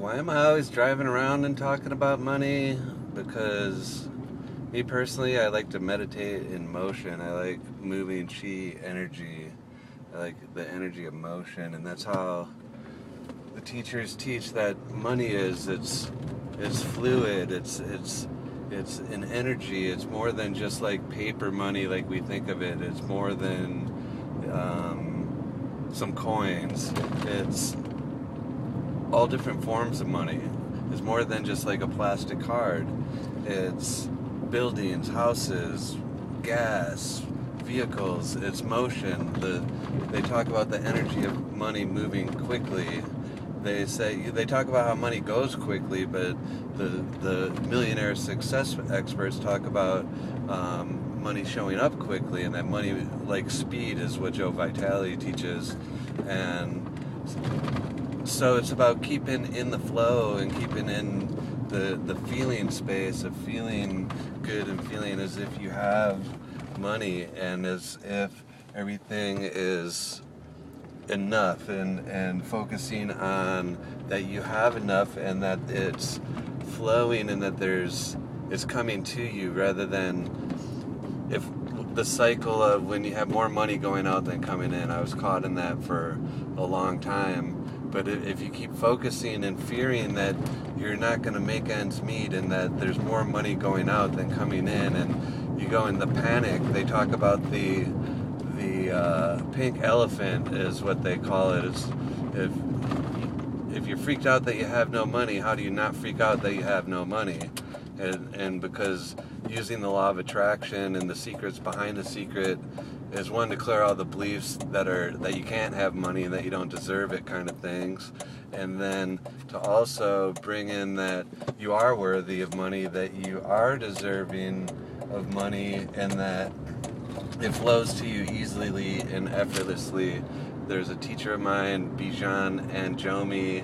Why am I always driving around and talking about money? Because me personally, I like to meditate in motion. I like moving chi energy. I like the energy of motion, and that's how the teachers teach that money is. It's fluid. It's an energy. It's more than just like paper money like we think of it. It's more than some coins. It's all different forms of money. It's more than just like a plastic card. It's buildings, houses, gas, vehicles. It's motion. They talk about the energy of money moving quickly. They talk about how money goes quickly, but the millionaire success experts talk about money showing up quickly, and that money like speed is what Joe Vitale teaches, and so it's about keeping in the flow and keeping in the feeling space of feeling good and feeling as if you have money and as if everything is enough, and focusing on that you have enough and that it's flowing and that it's coming to you, rather than if the cycle of when you have more money going out than coming in. I was caught in that for a long time. But if you keep focusing and fearing that you're not going to make ends meet and that there's more money going out than coming in, and you go in the panic, they talk about the pink elephant is what they call it. It's if you're freaked out that you have no money, how do you not freak out that you have no money? And because using the law of attraction and the secrets behind the secret is one, to clear all the beliefs that you can't have money and that you don't deserve it kind of things, and then to also bring in that you are worthy of money, that you are deserving of money, and that it flows to you easily and effortlessly. There's a teacher of mine, Bijan Anjomi.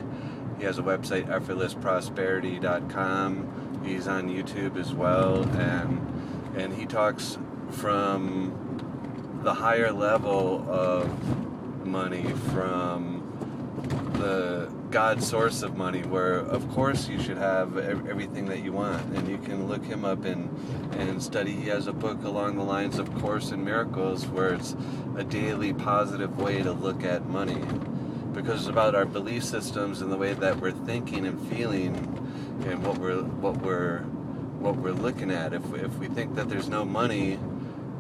He has a website, effortlessprosperity.com. He's on YouTube as well, and he talks from the higher level of money, from the God source of money, where of course you should have everything that you want, and you can look him up and study. He has a book along the lines of Course in Miracles, where it's a daily positive way to look at money, because it's about our belief systems and the way that we're thinking and feeling, and what we're looking at. If we think that there's no money.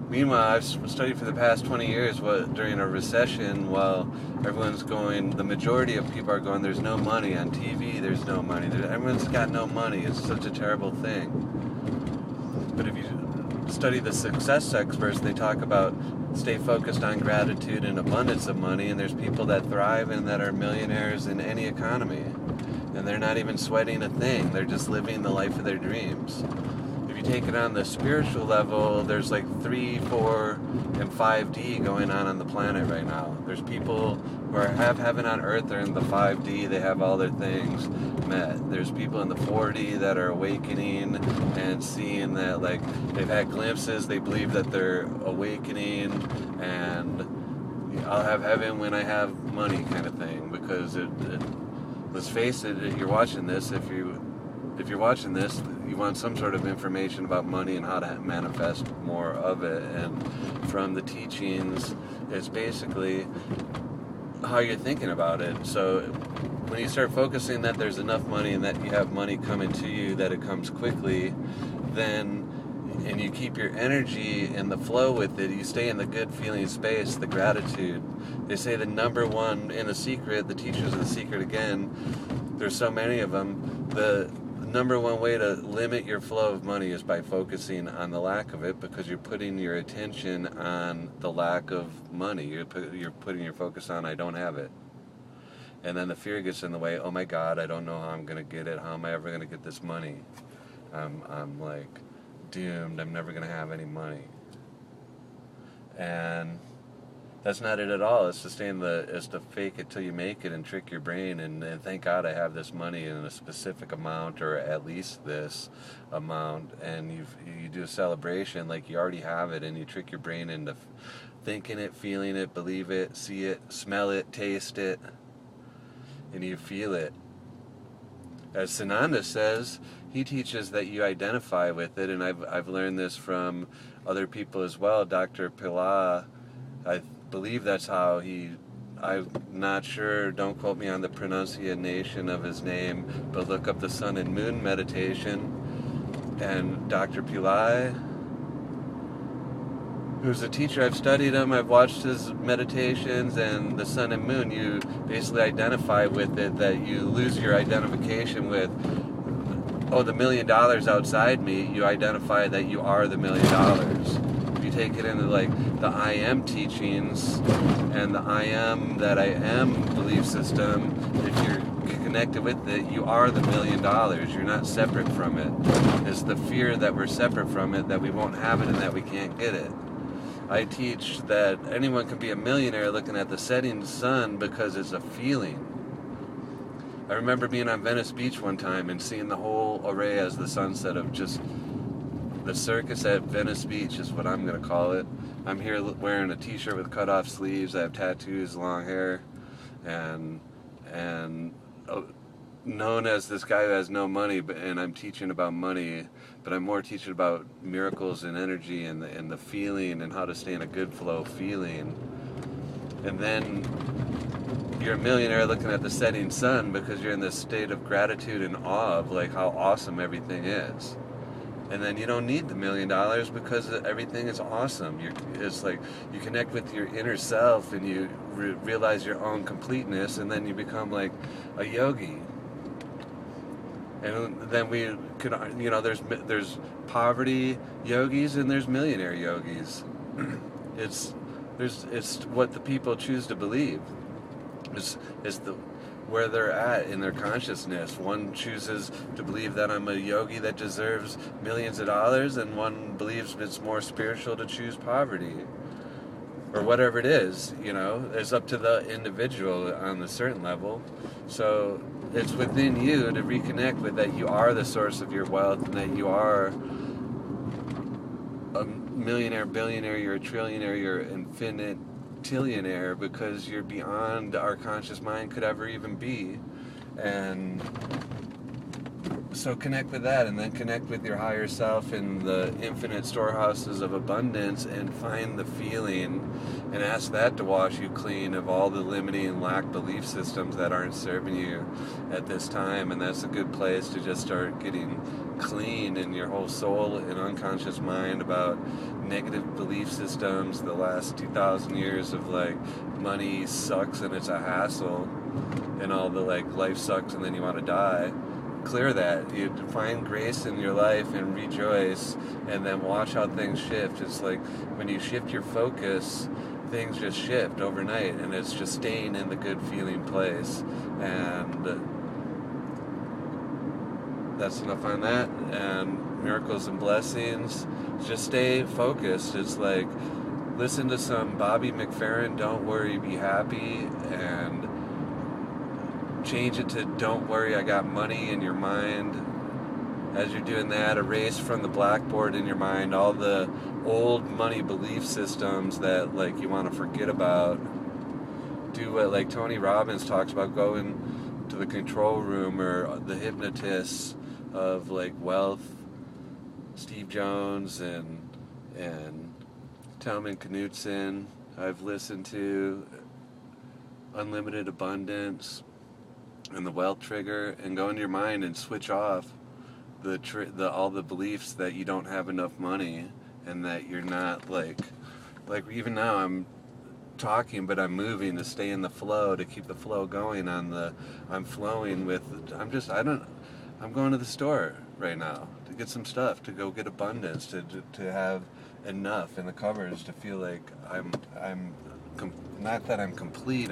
Meanwhile, I've studied for the past 20 years during a recession, while everyone's going, the majority of people are going, there's no money on TV, there's no money, everyone's got no money, it's such a terrible thing. But if you study the success experts, they talk about stay focused on gratitude and abundance of money, and there's people that thrive and that are millionaires in any economy, and they're not even sweating a thing, they're just living the life of their dreams. If you take it on the spiritual level, there's like 3, 4, and 5D going on the planet right now. There's people who have heaven on earth, they're in the 5D, they have all their things met. There's people in the 4D that are awakening and seeing that, like, they've had glimpses, they believe that they're awakening, and I'll have heaven when I have money kind of thing, because let's face it, you're watching this, if you're watching this, you want some sort of information about money and how to manifest more of it. And from the teachings, it's basically how you're thinking about it. So when you start focusing that there's enough money and that you have money coming to you, that it comes quickly, and you keep your energy in the flow with it, you stay in the good feeling space, the gratitude. They say the number one in the secret, the teachers of the secret again, there's so many of them, the number one way to limit your flow of money is by focusing on the lack of it, because you're putting your attention on the lack of money. You're putting your focus on, I don't have it. And then the fear gets in the way. Oh my God, I don't know how I'm going to get it. How am I ever going to get this money? I'm like doomed. I'm never going to have any money. And that's not it at all. It's to fake it till you make it and trick your brain and thank God I have this money in a specific amount, or at least this amount, and you do a celebration like you already have it, and you trick your brain into thinking it, feeling it, believe it, see it, smell it, taste it, and you feel it. as Sananda says, he teaches that you identify with it, and I've learned this from other people as well. Dr. Pillai, I believe that's how I'm not sure, don't quote me on the pronunciation of his name, but look up the Sun and Moon meditation. And Dr. Pillai, who's a teacher, I've studied him, I've watched his meditations, and the Sun and Moon, you basically identify with it, that you lose your identification with, oh, the $1 million outside me. You identify that you are the $1 million. If you take it into like the I am teachings and the I am that I am belief system, if you're connected with it, you are the $1 million. You're not separate from it. It's the fear that we're separate from it, that we won't have it and that we can't get it. I teach that anyone can be a millionaire looking at the setting sun because it's a feeling. I remember being on Venice Beach one time and seeing the whole array as the sunset of just the circus at Venice Beach is what I'm going to call it. I'm here wearing a t-shirt with cut-off sleeves. I have tattoos, long hair, and known as this guy who has no money, and I'm teaching about money, but I'm more teaching about miracles and energy and the feeling and how to stay in a good flow feeling. And then you're a millionaire looking at the setting sun because you're in this state of gratitude and awe of like how awesome everything is. And then you don't need the $1 million because everything is awesome. It's like you connect with your inner self and you realize your own completeness, and then you become like a yogi. And then we could, there's poverty yogis and there's millionaire yogis. It's what the people choose to believe. It's where they're at in their consciousness. One chooses to believe that I'm a yogi that deserves millions of dollars, and one believes it's more spiritual to choose poverty. Or whatever it is, it's up to the individual on a certain level. So it's within you to reconnect with that you are the source of your wealth, and that you are a millionaire, billionaire, you're a trillionaire, you're infinite tillionaire, because you're beyond our conscious mind could ever even be. And so connect with that, and then connect with your higher self in the infinite storehouses of abundance, and find the feeling and ask that to wash you clean of all the limiting and lack belief systems that aren't serving you at this time. And that's a good place to just start getting clean in your whole soul and unconscious mind about negative belief systems. The last 2,000 years of like money sucks and it's a hassle, and all the like life sucks and then you want to die. Clear that. You find grace in your life and rejoice, and then watch how things shift. It's like when you shift your focus, things just shift overnight, and it's just staying in the good feeling place. And that's enough on that. And miracles and blessings, just stay focused. It's like listen to some Bobby McFerrin, Don't Worry, Be Happy, and change it to Don't Worry, I Got Money in your mind. As you're doing that, erase from the blackboard in your mind all the old money belief systems that like you want to forget about. Do what like Tony Robbins talks about, going to the control room, or the hypnotists of like wealth, Steve Jones and Talman Knutson. I've listened to Unlimited Abundance and the Wealth Trigger, and go into your mind and switch off all the beliefs that you don't have enough money, and that you're not like even now I'm talking, but I'm moving to stay in the flow, to keep the flow going I'm flowing with, I'm going to the store right now to get some stuff, to go get abundance, to have enough in the cupboards, to feel like not that I'm complete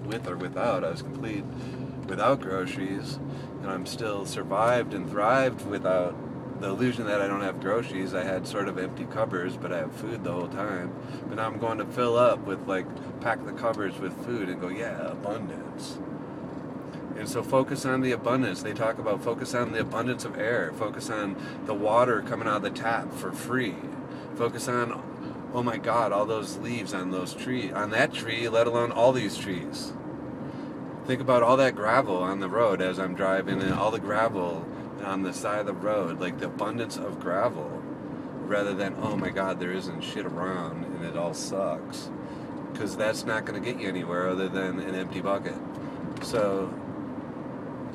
with or without. I was complete without groceries, and I'm still survived and thrived without the illusion that I don't have groceries. I had sort of empty cupboards, but I have food the whole time. But now I'm going to fill up with pack the cupboards with food and go, yeah, abundance. And so focus on the abundance. They talk about focus on the abundance of air. Focus on the water coming out of the tap for free. Focus on, oh my God, all those leaves on that tree, let alone all these trees. Think about all that gravel on the road as I'm driving, and all the gravel on the side of the road, like the abundance of gravel, rather than, oh my God, there isn't shit around and it all sucks. Because that's not going to get you anywhere other than an empty bucket. So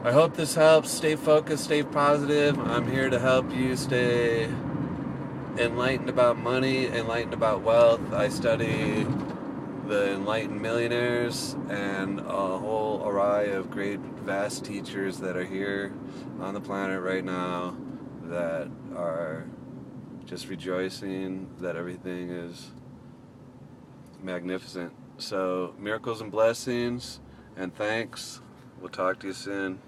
I hope this helps. Stay focused, stay positive. I'm here to help you stay enlightened about money, enlightened about wealth. I study the enlightened millionaires and a whole array of great, vast teachers that are here on the planet right now that are just rejoicing that everything is magnificent. So, miracles and blessings, and thanks. We'll talk to you soon.